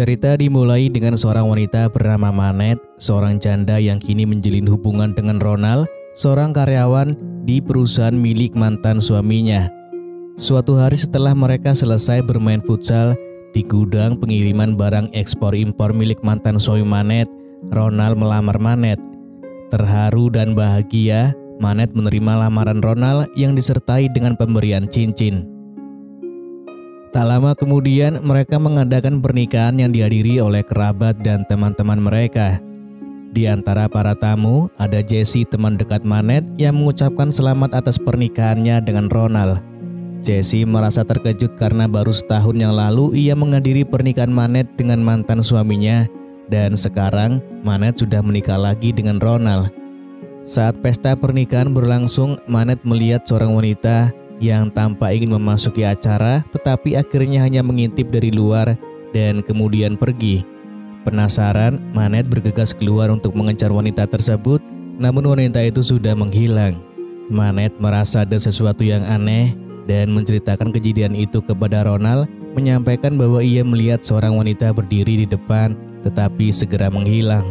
Cerita dimulai dengan seorang wanita bernama Manet, seorang janda yang kini menjalin hubungan dengan Ronald, seorang karyawan di perusahaan milik mantan suaminya. Suatu hari setelah mereka selesai bermain futsal di gudang pengiriman barang ekspor-impor milik mantan suami Manet, Ronald melamar Manet. Terharu dan bahagia, Manet menerima lamaran Ronald yang disertai dengan pemberian cincin. Tak lama kemudian mereka mengadakan pernikahan yang dihadiri oleh kerabat dan teman-teman mereka. Di antara para tamu ada Jesse, teman dekat Manet, yang mengucapkan selamat atas pernikahannya dengan Ronald. Jesse merasa terkejut karena baru setahun yang lalu ia menghadiri pernikahan Manet dengan mantan suaminya, dan sekarang Manet sudah menikah lagi dengan Ronald. Saat pesta pernikahan berlangsung, Manet melihat seorang wanita yang tampak ingin memasuki acara, tetapi akhirnya hanya mengintip dari luar dan kemudian pergi. Penasaran, Manet bergegas keluar untuk mengejar wanita tersebut, namun wanita itu sudah menghilang. Manet merasa ada sesuatu yang aneh dan menceritakan kejadian itu kepada Ronald, menyampaikan bahwa ia melihat seorang wanita berdiri di depan tetapi segera menghilang.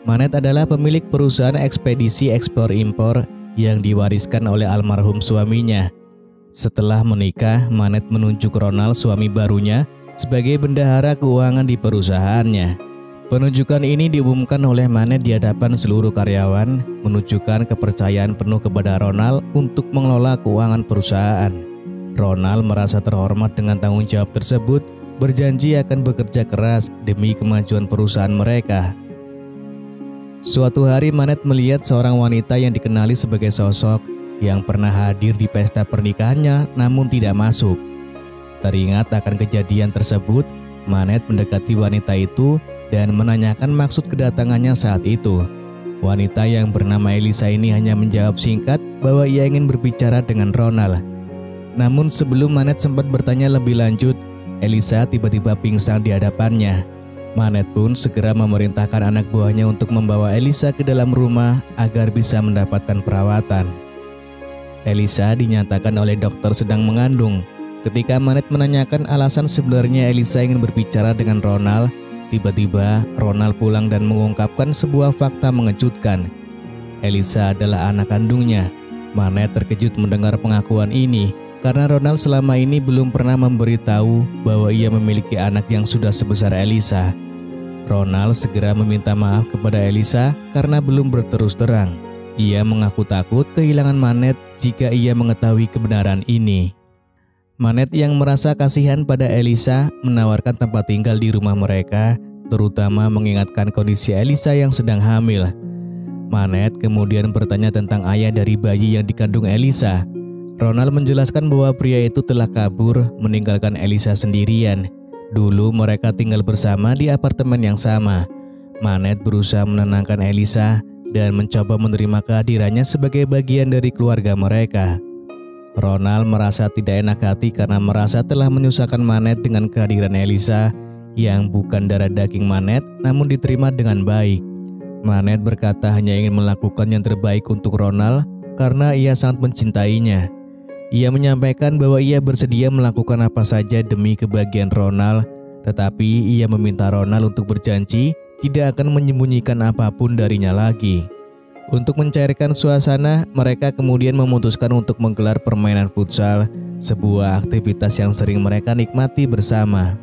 Manet adalah pemilik perusahaan ekspedisi ekspor-impor yang diwariskan oleh almarhum suaminya. Setelah menikah, Manet menunjuk Ronald, suami barunya, sebagai bendahara keuangan di perusahaannya. Penunjukan ini diumumkan oleh Manet di hadapan seluruh karyawan, menunjukkan kepercayaan penuh kepada Ronald untuk mengelola keuangan perusahaan. Ronald merasa terhormat dengan tanggung jawab tersebut, berjanji akan bekerja keras demi kemajuan perusahaan mereka. Suatu hari Manet melihat seorang wanita yang dikenali sebagai sosok yang pernah hadir di pesta pernikahannya namun tidak masuk. Teringat akan kejadian tersebut, Manet mendekati wanita itu dan menanyakan maksud kedatangannya saat itu. Wanita yang bernama Elisa ini hanya menjawab singkat bahwa ia ingin berbicara dengan Ronald. Namun sebelum Manet sempat bertanya lebih lanjut, Elisa tiba-tiba pingsan di hadapannya. Manet pun segera memerintahkan anak buahnya untuk membawa Elisa ke dalam rumah agar bisa mendapatkan perawatan. Elisa dinyatakan oleh dokter sedang mengandung. Ketika Manet menanyakan alasan sebenarnya Elisa ingin berbicara dengan Ronald, tiba-tiba Ronald pulang dan mengungkapkan sebuah fakta mengejutkan. Elisa adalah anak kandungnya. Manet terkejut mendengar pengakuan ini karena Ronald selama ini belum pernah memberitahu bahwa ia memiliki anak yang sudah sebesar Elisa. Ronald segera meminta maaf kepada Elisa karena belum berterus terang. Ia mengaku takut kehilangan Manet jika ia mengetahui kebenaran ini. Manet yang merasa kasihan pada Elisa menawarkan tempat tinggal di rumah mereka, terutama mengingatkan kondisi Elisa yang sedang hamil. Manet kemudian bertanya tentang ayah dari bayi yang dikandung Elisa. Ronald menjelaskan bahwa pria itu telah kabur meninggalkan Elisa sendirian. Dulu mereka tinggal bersama di apartemen yang sama. Manet berusaha menenangkan Elisa dan mencoba menerima kehadirannya sebagai bagian dari keluarga mereka. Ronald merasa tidak enak hati karena merasa telah menyusahkan Manet dengan kehadiran Elisa yang bukan darah daging Manet namun diterima dengan baik. Manet berkata hanya ingin melakukan yang terbaik untuk Ronald karena ia sangat mencintainya. Ia menyampaikan bahwa ia bersedia melakukan apa saja demi kebahagiaan Ronald, tetapi ia meminta Ronald untuk berjanji tidak akan menyembunyikan apapun darinya lagi. Untuk mencairkan suasana, mereka kemudian memutuskan untuk menggelar permainan futsal, sebuah aktivitas yang sering mereka nikmati bersama.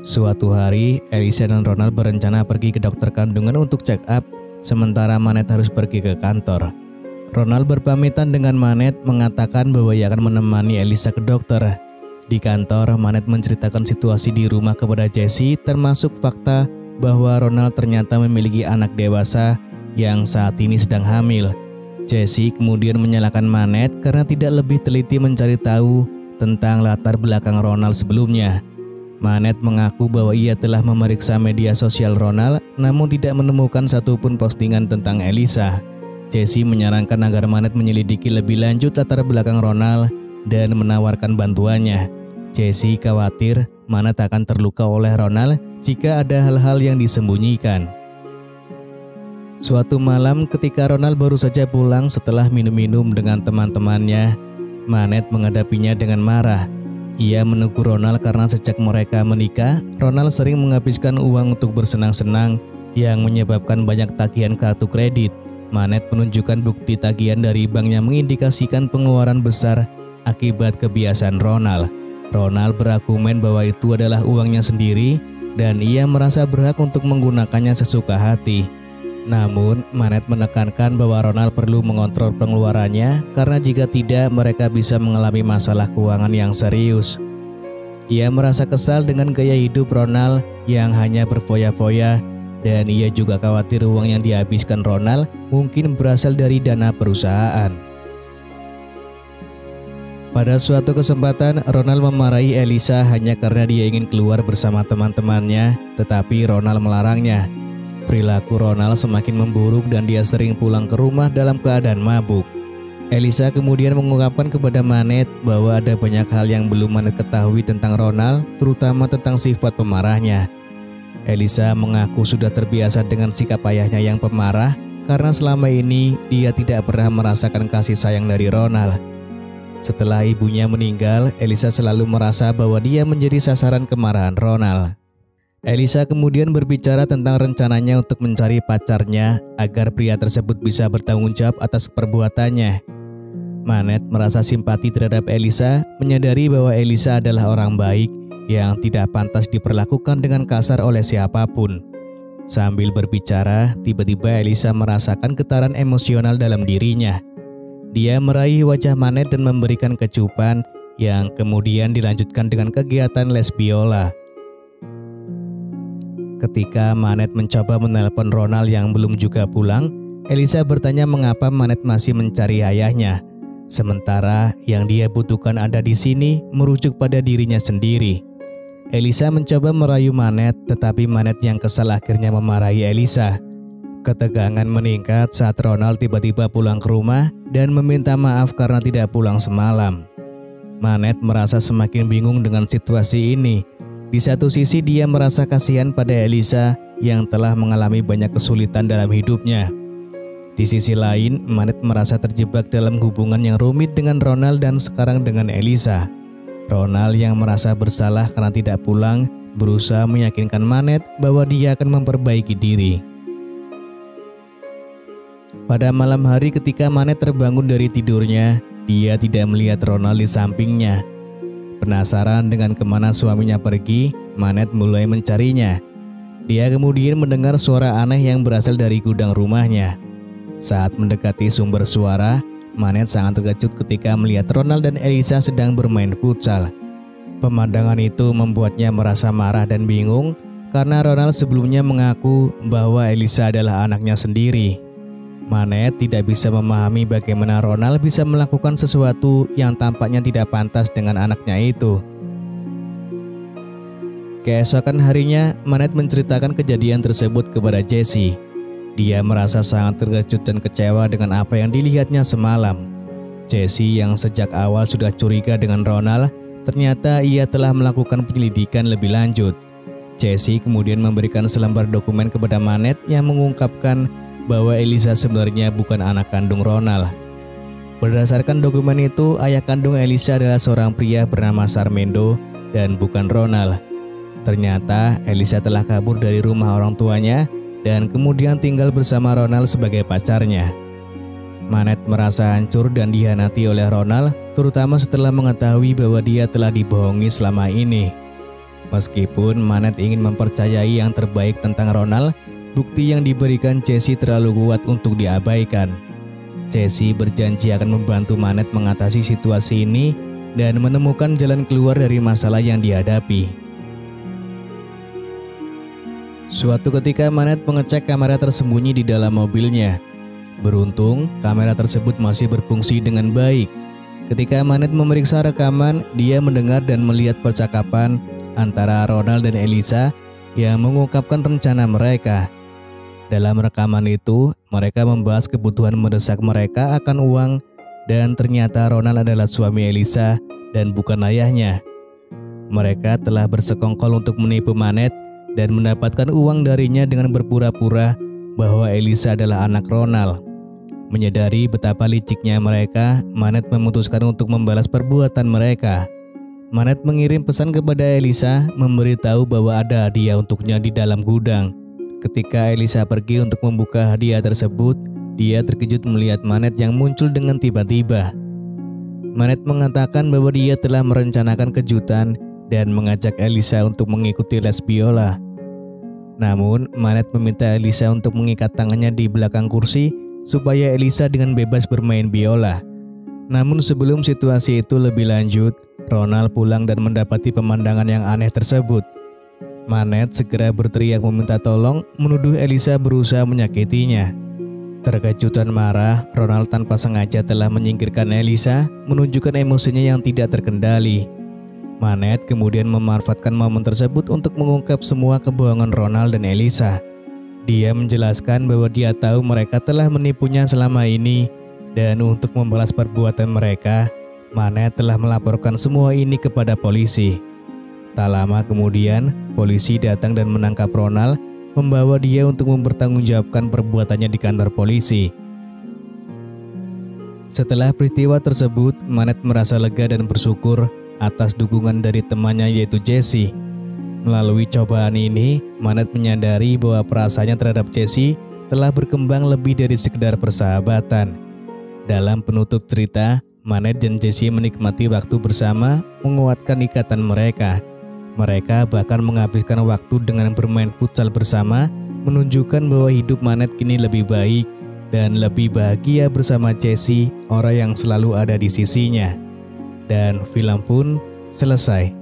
Suatu hari, Elisa dan Ronald berencana pergi ke dokter kandungan untuk check up, sementara Manet harus pergi ke kantor. Ronald berpamitan dengan Manet, mengatakan bahwa ia akan menemani Elisa ke dokter. Di kantor, Manet menceritakan situasi di rumah kepada Jesse, termasuk fakta bahwa Ronald ternyata memiliki anak dewasa yang saat ini sedang hamil. Jesse kemudian menyalahkan Manet karena tidak lebih teliti mencari tahu tentang latar belakang Ronald sebelumnya. Manet mengaku bahwa ia telah memeriksa media sosial Ronald, namun tidak menemukan satupun postingan tentang Elisa. Jesse menyarankan agar Manet menyelidiki lebih lanjut latar belakang Ronald dan menawarkan bantuannya. Jesse khawatir Manet akan terluka oleh Ronald jika ada hal-hal yang disembunyikan. Suatu malam ketika Ronald baru saja pulang setelah minum-minum dengan teman-temannya, Manet menghadapinya dengan marah. Ia menegur Ronald karena sejak mereka menikah, Ronald sering menghabiskan uang untuk bersenang-senang yang menyebabkan banyak tagihan kartu kredit. Manette menunjukkan bukti tagihan dari bank yang mengindikasikan pengeluaran besar akibat kebiasaan Ronald. Ronald berargumen bahwa itu adalah uangnya sendiri dan ia merasa berhak untuk menggunakannya sesuka hati. Namun, Manette menekankan bahwa Ronald perlu mengontrol pengeluarannya karena jika tidak mereka bisa mengalami masalah keuangan yang serius. Ia merasa kesal dengan gaya hidup Ronald yang hanya berfoya-foya dan ia juga khawatir uang yang dihabiskan Ronald mungkin berasal dari dana perusahaan. Pada suatu kesempatan, Ronald memarahi Elisa hanya karena dia ingin keluar bersama teman-temannya, tetapi Ronald melarangnya. Perilaku Ronald semakin memburuk dan dia sering pulang ke rumah dalam keadaan mabuk. Elisa kemudian mengungkapkan kepada Manette bahwa ada banyak hal yang belum Manette ketahui tentang Ronald, terutama tentang sifat pemarahnya. Elisa mengaku sudah terbiasa dengan sikap ayahnya yang pemarah karena selama ini dia tidak pernah merasakan kasih sayang dari Ronald. Setelah ibunya meninggal, Elisa selalu merasa bahwa dia menjadi sasaran kemarahan Ronald. Elisa kemudian berbicara tentang rencananya untuk mencari pacarnya agar pria tersebut bisa bertanggung jawab atas perbuatannya. Manette merasa simpati terhadap Elisa, menyadari bahwa Elisa adalah orang baik yang tidak pantas diperlakukan dengan kasar oleh siapapun. Sambil berbicara, tiba-tiba Elisa merasakan getaran emosional dalam dirinya. Dia meraih wajah Manette dan memberikan kecupan yang kemudian dilanjutkan dengan kegiatan les biola. Ketika Manette mencoba menelpon Ronald yang belum juga pulang, Elisa bertanya mengapa Manette masih mencari ayahnya. Sementara yang dia butuhkan ada di sini merujuk pada dirinya sendiri. Elisa mencoba merayu Manette, tetapi Manette yang kesal akhirnya memarahi Elisa. Ketegangan meningkat saat Ronald tiba-tiba pulang ke rumah dan meminta maaf karena tidak pulang semalam. Manette merasa semakin bingung dengan situasi ini. Di satu sisi dia merasa kasihan pada Elisa yang telah mengalami banyak kesulitan dalam hidupnya. Di sisi lain, Manette merasa terjebak dalam hubungan yang rumit dengan Ronald dan sekarang dengan Elisa. Ronald yang merasa bersalah karena tidak pulang, berusaha meyakinkan Manette bahwa dia akan memperbaiki diri. Pada malam hari ketika Manette terbangun dari tidurnya, dia tidak melihat Ronald di sampingnya. Penasaran dengan kemana suaminya pergi, Manette mulai mencarinya. Dia kemudian mendengar suara aneh yang berasal dari gudang rumahnya. Saat mendekati sumber suara, Manette sangat terkejut ketika melihat Ronald dan Elisa sedang bermain futsal. Pemandangan itu membuatnya merasa marah dan bingung karena Ronald sebelumnya mengaku bahwa Elisa adalah anaknya sendiri. Manette tidak bisa memahami bagaimana Ronald bisa melakukan sesuatu yang tampaknya tidak pantas dengan anaknya itu. Keesokan harinya, Manette menceritakan kejadian tersebut kepada Jessie. Dia merasa sangat terkejut dan kecewa dengan apa yang dilihatnya semalam. Jessie yang sejak awal sudah curiga dengan Ronald, ternyata ia telah melakukan penyelidikan lebih lanjut. Jessie kemudian memberikan selembar dokumen kepada Manette yang mengungkapkan bahwa Elisa sebenarnya bukan anak kandung Ronald. Berdasarkan dokumen itu, ayah kandung Elisa adalah seorang pria bernama Sarmendo dan bukan Ronald. Ternyata Elisa telah kabur dari rumah orang tuanya dan kemudian tinggal bersama Ronald sebagai pacarnya. Manette merasa hancur dan dihianati oleh Ronald, terutama setelah mengetahui bahwa dia telah dibohongi selama ini. Meskipun Manette ingin mempercayai yang terbaik tentang Ronald, bukti yang diberikan Jessie terlalu kuat untuk diabaikan. Jessie berjanji akan membantu Manette mengatasi situasi ini dan menemukan jalan keluar dari masalah yang dihadapi. Suatu ketika Manette mengecek kamera tersembunyi di dalam mobilnya. Beruntung, kamera tersebut masih berfungsi dengan baik. Ketika Manette memeriksa rekaman, dia mendengar dan melihat percakapan antara Ronald dan Elisa yang mengungkapkan rencana mereka. Dalam rekaman itu, mereka membahas kebutuhan mendesak mereka akan uang dan ternyata Ronald adalah suami Elisa dan bukan ayahnya. Mereka telah bersekongkol untuk menipu Manette dan mendapatkan uang darinya dengan berpura-pura bahwa Elisa adalah anak Ronald. Menyadari betapa liciknya mereka, Manette memutuskan untuk membalas perbuatan mereka. Manet mengirim pesan kepada Elisa, memberitahu bahwa ada hadiah untuknya di dalam gudang. Ketika Elisa pergi untuk membuka hadiah tersebut, dia terkejut melihat Manet yang muncul dengan tiba-tiba. Manet mengatakan bahwa dia telah merencanakan kejutan dan mengajak Elisa untuk mengikuti les biola. Namun, Manet meminta Elisa untuk mengikat tangannya di belakang kursi supaya Elisa dengan bebas bermain biola. Namun sebelum situasi itu lebih lanjut, Ronald pulang dan mendapati pemandangan yang aneh tersebut. Manet segera berteriak meminta tolong, menuduh Elisa berusaha menyakitinya. Terkejut dan marah, Ronald tanpa sengaja telah menyingkirkan Elisa, menunjukkan emosinya yang tidak terkendali. Manet kemudian memanfaatkan momen tersebut untuk mengungkap semua kebohongan Ronald dan Elisa. Dia menjelaskan bahwa dia tahu mereka telah menipunya selama ini, dan untuk membalas perbuatan mereka, Manet telah melaporkan semua ini kepada polisi. Tak lama kemudian, polisi datang dan menangkap Ronald, membawa dia untuk mempertanggungjawabkan perbuatannya di kantor polisi. Setelah peristiwa tersebut, Manet merasa lega dan bersyukur atas dukungan dari temannya yaitu Jesse. Melalui cobaan ini, Manet menyadari bahwa perasaannya terhadap Jesse telah berkembang lebih dari sekedar persahabatan. Dalam penutup cerita, Manet dan Jesse menikmati waktu bersama, menguatkan ikatan mereka. Mereka bahkan menghabiskan waktu dengan bermain futsal bersama, menunjukkan bahwa hidup Manet kini lebih baik dan lebih bahagia bersama Jesse, orang yang selalu ada di sisinya. Dan film pun selesai.